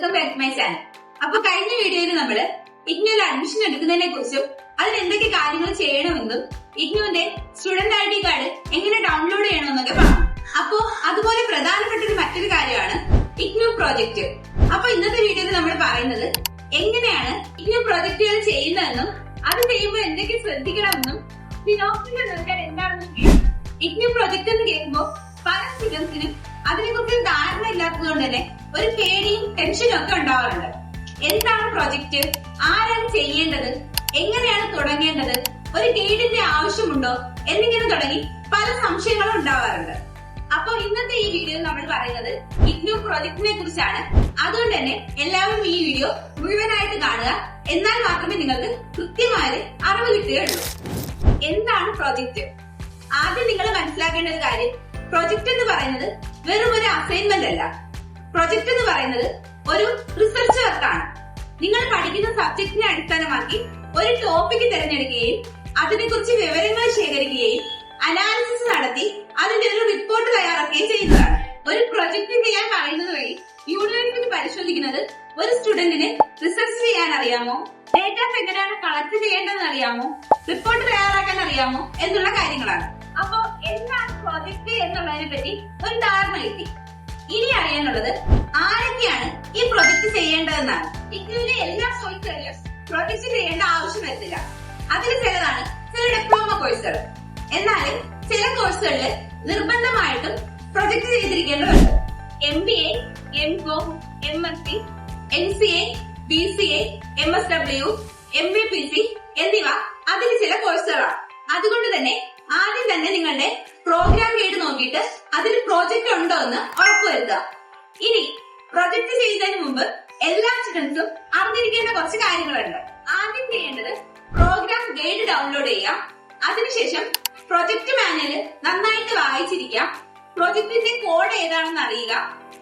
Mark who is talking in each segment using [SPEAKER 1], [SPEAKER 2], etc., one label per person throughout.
[SPEAKER 1] Welcome back to my channel. അപ്പൊ കഴിഞ്ഞ വീഡിയോയിൽ നമ്മള് ഇഗ്നുവിൽ അഡ്മിഷൻ എടുക്കുന്നതിനെ കുറിച്ചും അതിന് എന്തൊക്കെ കാര്യങ്ങൾ ചെയ്യണമെന്നും ഇഗ്നുവിന്റെ സ്റ്റുഡന്റ് ഐ ഡി കാർഡ് എങ്ങനെ ഡൗൺലോഡ് ചെയ്യണമെന്നൊക്കെ പറഞ്ഞു. അപ്പോ അതുപോലെ പ്രധാനപ്പെട്ട മറ്റൊരു കാര്യമാണ് ഇഗ്നു പ്രോജക്റ്റ്. അപ്പൊ ഇന്നത്തെ വീഡിയോയിൽ നമ്മൾ പറയുന്നത് എങ്ങനെയാണ് ഇഗ്നു പ്രോജക്റ്റുകൾ ചെയ്യുന്നതെന്നും അത് ചെയ്യുമ്പോൾ എന്തൊക്കെ ശ്രദ്ധിക്കണമെന്നും സിനോപ്സിസ് നൽകാൻ എന്താണെന്നും. ഇഗ്നു പ്രോജക്റ്റ് എന്ന് കേൾക്കുമ്പോൾ പല സ്റ്റുഡൻസിനും അതിനെക്കുറിച്ച് ധാരണ ഇല്ലാത്തതുകൊണ്ട് തന്നെ ഒരു പേടിയും ടെൻഷനും ഒക്കെ ഉണ്ടാവാറുണ്ട്. എന്താണ് പ്രോജക്റ്റ്, ആരാണ് ചെയ്യേണ്ടത്, എങ്ങനെയാണ് തുടങ്ങേണ്ടത്, ഒരു ഗൈഡിന്റെ ആവശ്യമുണ്ടോ എന്നിങ്ങനെ തുടങ്ങി പല സംശയങ്ങളും ഉണ്ടാവാറുണ്ട്. അപ്പൊ ഇന്നത്തെ ഈ വീഡിയോ നമ്മൾ പറയുന്നത് ഇഗ്നു പ്രോജക്റ്റിനെ കുറിച്ചാണ്. അതുകൊണ്ട് തന്നെ എല്ലാവരും ഈ വീഡിയോ മുഴുവനായിട്ട് കാണുക, എന്നാൽ മാത്രമേ നിങ്ങൾക്ക് കൃത്യമായ അറിവ് കിട്ടുകയുള്ളൂ. എന്താണ് പ്രോജക്റ്റ്? ആദ്യം നിങ്ങൾ മനസ്സിലാക്കേണ്ട ഒരു കാര്യം, പ്രൊജക്ട് എന്ന് പറയുന്നത് വെറും ഒരു അസൈൻമെന്റ് അല്ല. പ്രൊജക്ട് എന്ന് പറയുന്നത് ഒരു റിസർച്ച് വർക്കാണ്. നിങ്ങൾ പഠിക്കുന്ന സബ്ജക്റ്റിനെ അടിസ്ഥാനമാക്കി ഒരു ടോപ്പിക് തിരഞ്ഞെടുക്കുകയും അതിനെക്കുറിച്ച് വിവരങ്ങൾ ശേഖരിക്കുകയും അനാലിസിസ് നടത്തി അതിന്റെ ഒരു റിപ്പോർട്ട് തയ്യാറാക്കുകയും ചെയ്യുന്നതാണ്. ഒരു പ്രൊജക്ട് ചെയ്യാൻ പറയുന്നത് വഴി യൂണിവേഴ്സിറ്റി പരിശോധിക്കുന്നത് ഒരു സ്റ്റുഡന്റിന് റിസർച്ച് ചെയ്യാൻ അറിയാമോ, ഡേറ്റാസ് എങ്ങനെയാണ് കളക്ട് ചെയ്യേണ്ടതെന്ന് അറിയാമോ, റിപ്പോർട്ട് തയ്യാറാക്കാൻ അറിയാമോ എന്നുള്ള കാര്യങ്ങളാണ്. അപ്പോ എന്താണ് പ്രോജക്ട് എന്നുള്ളതിനെ പറ്റി ഒരു ധാരണ കിട്ടി. ഇനി അറിയാനുള്ളത് ആരൊക്കെയാണ് ഈ പ്രൊജക്ട് ചെയ്യേണ്ടതെന്നാണ്. ഇഗ്നുവിലെ എല്ലാ സോഴ്സുകളിലും പ്രൊജക്ട് ചെയ്യേണ്ട ആവശ്യം വരുന്നില്ല. അതിൽ ചിലതാണ് ചില ഡിപ്ലോമ കോഴ്സുകൾ. എന്നാൽ ചില കോഴ്സുകളിൽ നിർബന്ധമായിട്ടും project ചെയ്തിരിക്കേണ്ടതുണ്ട്. MBA, MCom, MSc, NCA, BCA, MSW, MAPC എന്നിവ അതിൽ ചില കോഴ്സുകളാണ്. അതുകൊണ്ട് തന്നെ ആദ്യം തന്നെ നിങ്ങളുടെ പ്രോഗ്രാം ഗൈഡ് നോക്കിയിട്ട് അതിൽ പ്രോജക്റ്റ് ഉണ്ടോ എന്ന് ഉറപ്പുവരുത്തുക. ഇനി പ്രൊജക്ട് ചെയ്യുന്നതിന് മുമ്പ് എല്ലാ സ്റ്റുഡൻസും അറിഞ്ഞിരിക്കേണ്ട കുറച്ച് കാര്യങ്ങളുണ്ട്. ആദ്യം ചെയ്യേണ്ടത് പ്രോഗ്രാം ഗൈഡ് ഡൗൺലോഡ് ചെയ്യാം. അതിനുശേഷം പ്രൊജക്ട് മാനുവൽ നന്നായിട്ട് വായിച്ചിരിക്കാം. പ്രൊജക്ടിന്റെ കോഡ് ഏതാണെന്ന് അറിയുക.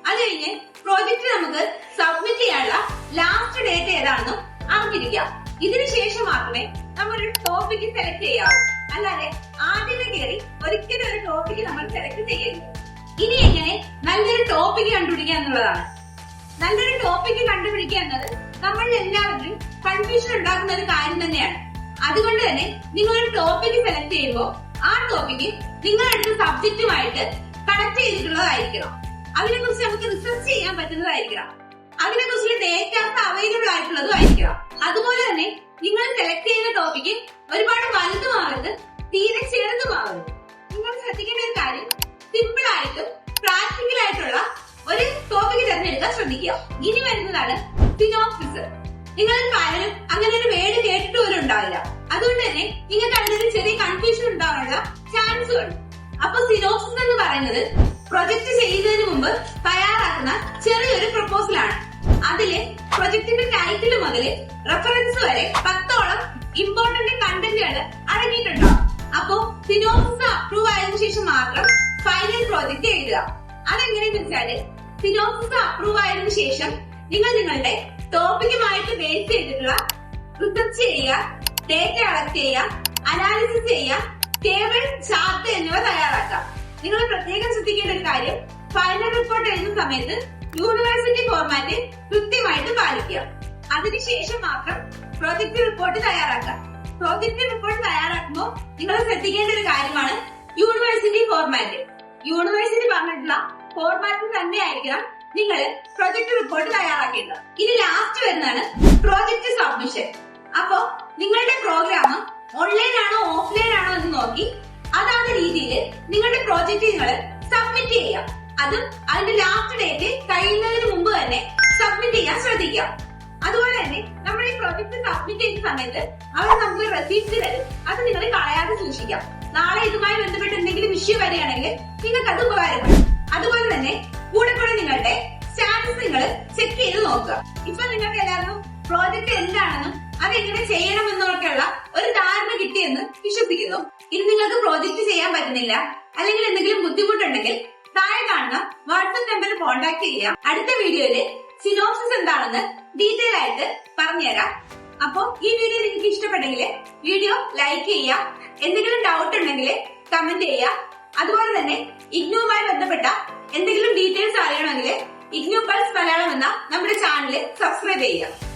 [SPEAKER 1] അത് കഴിഞ്ഞ് പ്രോജക്റ്റ് നമുക്ക് സബ്മിറ്റ് ചെയ്യാനുള്ള ലാസ്റ്റ് ഡേറ്റ് ഏതാണെന്നും അറിഞ്ഞിരിക്കാം. ഇതിനുശേഷം മാത്രമേ നമ്മൾ ഒരു ടോപ്പിക് സെലക്ട് ചെയ്യാവൂ. അല്ലാതെ ആദ്യമേ കയറി ഒരിക്കലും ഒരു ടോപ്പിക് നമ്മൾ സെലക്ട് ചെയ്യരുത്. ഇനി എങ്ങനെ നല്ലൊരു ടോപ്പിക് കണ്ടുപിടിക്കുക എന്നുള്ളതാണ്. നല്ലൊരു ടോപ്പിക് കണ്ടുപിടിക്കുക എന്നത് നമ്മളിൽ എല്ലാവരിലും കൺഫ്യൂഷൻ ഉണ്ടാക്കുന്ന ഒരു കാര്യം തന്നെയാണ്. അതുകൊണ്ട് തന്നെ നിങ്ങളൊരു ടോപ്പിക് സെലക്ട് ചെയ്യുമ്പോൾ ആ ടോപ്പിക് നിങ്ങളെടുത്ത സബ്ജക്റ്റുമായിട്ട് കണക്ട് ചെയ്തിട്ടുള്ളതായിരിക്കണം. അതിനെക്കുറിച്ച് നമുക്ക് റിസർച്ച് ചെയ്യാൻ പറ്റുന്നതായിരിക്കണം. അതിനെക്കുറിച്ചുള്ള ഡേറ്റാസ് അവൈലബിൾ ആയിട്ടുള്ളതും ആയിരിക്കണം. അതുപോലെ തന്നെ നിങ്ങൾ സെലക്ട് ചെയ്യുന്ന ടോപ്പിക്ക് ഒരുപാട് വലുതുമാവരുത്, തീരെ ചെറുതുമാവരുത്. നിങ്ങൾ ശ്രദ്ധിക്കേണ്ട ഒരു കാര്യം, സിമ്പിൾ ആയിട്ടും പ്രാക്ടിക്കൽ ആയിട്ടുള്ള ഒരു ടോപ്പിക് തിരഞ്ഞെടുക്കാൻ ശ്രദ്ധിക്കുക. ഇനി വരുന്നതാണ് സിനോപ്സിസ്. നിങ്ങൾ പലരും അങ്ങനെ ഒരു വേർഡ് കേട്ടിട്ട് പോലും ഉണ്ടാവില്ല. അതുകൊണ്ട് തന്നെ നിങ്ങൾക്ക് അതിനൊരു ചെറിയ കൺഫ്യൂഷൻ ഉണ്ടാവാനുള്ള ചാൻസ് ഉണ്ട്. അപ്പൊ സിനോപ്സിസ് എന്ന് പറയുന്നത് പ്രൊജക്ട് ചെയ്യുന്നതിന് മുമ്പ് തയ്യാറാക്കുന്ന ചെറിയൊരു പ്രപ്പോസലാണ്. അതില് പ്രൊജക്ടിന്റെ ടൈറ്റിൽ മുതൽ റെഫറൻസ് വരെ 10ഓളം ഇമ്പോർട്ടന്റ് കണ്ടന്റുകൾ അടങ്ങിയിട്ടുണ്ടാവും. അപ്പോ സിനോപ്സിസ് അപ്രൂവ് ആയതിനു ശേഷം മാത്രം ഫൈനൽ പ്രോജക്ട് എഴുതുക. അതെങ്ങനെയെന്ന് വെച്ചാല്, സിനോപ്സിസ് അപ്രൂവ് ആയതിനു ശേഷം നിങ്ങൾ നിങ്ങളുടെ ടോപ്പിക്കുമായിട്ട് ബേസ് ചെയ്തിട്ടുള്ള റിസർച്ച് ചെയ്യുക, ഡേറ്റ കളക്ട് ചെയ്യുക, അനാലിസിസ് ചെയ്യുക, ടേബിൾ, ചാർട്ട് എന്നിവ തയ്യാറാക്കാം. നിങ്ങൾ പ്രത്യേകം ശ്രദ്ധിക്കേണ്ട ഒരു കാര്യം, ഫൈനൽ റിപ്പോർട്ട് എഴുതുന്ന സമയത്ത് യൂണിവേഴ്സിറ്റി ഫോർമാറ്റ് കൃത്യമായിട്ട് പാലിക്കുക. അതിനുശേഷം മാത്രം പ്രോജക്ട് റിപ്പോർട്ട് തയ്യാറാക്കാം. പ്രോജക്ട് റിപ്പോർട്ട് തയ്യാറാക്കുമ്പോൾ നിങ്ങൾ ശ്രദ്ധിക്കേണ്ട ഒരു കാര്യമാണ് യൂണിവേഴ്സിറ്റി ഫോർമാറ്റ്. യൂണിവേഴ്സിറ്റി പറഞ്ഞിട്ടുള്ള ഫോർമാറ്റിൽ തന്നെ ആയിരിക്കണം നിങ്ങൾ പ്രോജക്ട് റിപ്പോർട്ട് തയ്യാറാക്കേണ്ടത്. ഇനി ലാസ്റ്റ് വരുന്നതാണ് പ്രോജക്ട് സബ്മിഷൻ. അപ്പോ നിങ്ങളുടെ പ്രോഗ്രാം ഓൺലൈൻ ആണോ ഓഫ്ലൈൻ ആണോ എന്ന് നോക്കി അതാണ് രീതിയിൽ നിങ്ങളുടെ പ്രോജക്റ്റ് നിങ്ങൾ സബ്മിറ്റ് ചെയ്യാം. അതും അതിന്റെ ലാസ്റ്റ് ഡേറ്റ് കഴിയുന്നതിന് മുമ്പ് തന്നെ സബ്മിറ്റ് ചെയ്യാൻ ശ്രദ്ധിക്കാം. അതുപോലെ തന്നെ നമ്മൾ ഈ പ്രോജക്ട് സബ്മിറ്റ് ചെയ്യുന്ന സമയത്ത് അവർ നമുക്ക് റെസിപ്റ്റ് തരും. അത് നിങ്ങൾ കളയാതെ സൂക്ഷിക്കാം. നാളെ ഇതുമായി ബന്ധപ്പെട്ട് എന്തെങ്കിലും ഇഷ്യൂ വരികയാണെങ്കിൽ നിങ്ങൾക്ക് അത് ഉപകാരപ്പെടും. അതുപോലെ തന്നെ കൂടെ നിങ്ങളുടെ സ്റ്റാറ്റസ് നിങ്ങൾ ചെക്ക് ചെയ്ത് നോക്കുക. ഇപ്പൊ നിങ്ങൾക്ക് എല്ലാവർക്കും പ്രോജക്ട് എന്താണെന്നും അതെങ്ങനെ ചെയ്യണമെന്നൊക്കെയുള്ള ഒരു ധാരണ കിട്ടിയെന്ന് വിശ്വസിക്കുന്നു. ഇനി നിങ്ങൾക്ക് പ്രോജക്ട് ചെയ്യാൻ പറ്റുന്നില്ല, അല്ലെങ്കിൽ എന്തെങ്കിലും ബുദ്ധിമുട്ടുണ്ടെങ്കിൽ താഴെ കാണുന്ന വാട്സ്ആപ്പ് നമ്പറിൽ കോൺടാക്ട് ചെയ്യാം. അടുത്ത വീഡിയോയില് സിനോപ്സിസ് എന്താണെന്ന് ഡീറ്റെയിൽ ആയിട്ട് പറഞ്ഞുതരാം. അപ്പോ ഈ വീഡിയോ നിങ്ങൾക്ക് ഇഷ്ടപ്പെട്ടെങ്കിൽ വീഡിയോ ലൈക്ക് ചെയ്യുക. എന്തെങ്കിലും ഡൗട്ട് ഉണ്ടെങ്കിൽ കമന്റ് ചെയ്യുക. അതുപോലെ തന്നെ ഇഗ്നുവുമായി ബന്ധപ്പെട്ട എന്തെങ്കിലും ഡീറ്റെയിൽസ് അറിയണമെങ്കിൽ ഇഗ്നു പൾസ് മലയാളം എന്ന നമ്മുടെ ചാനൽ സബ്സ്ക്രൈബ് ചെയ്യുക.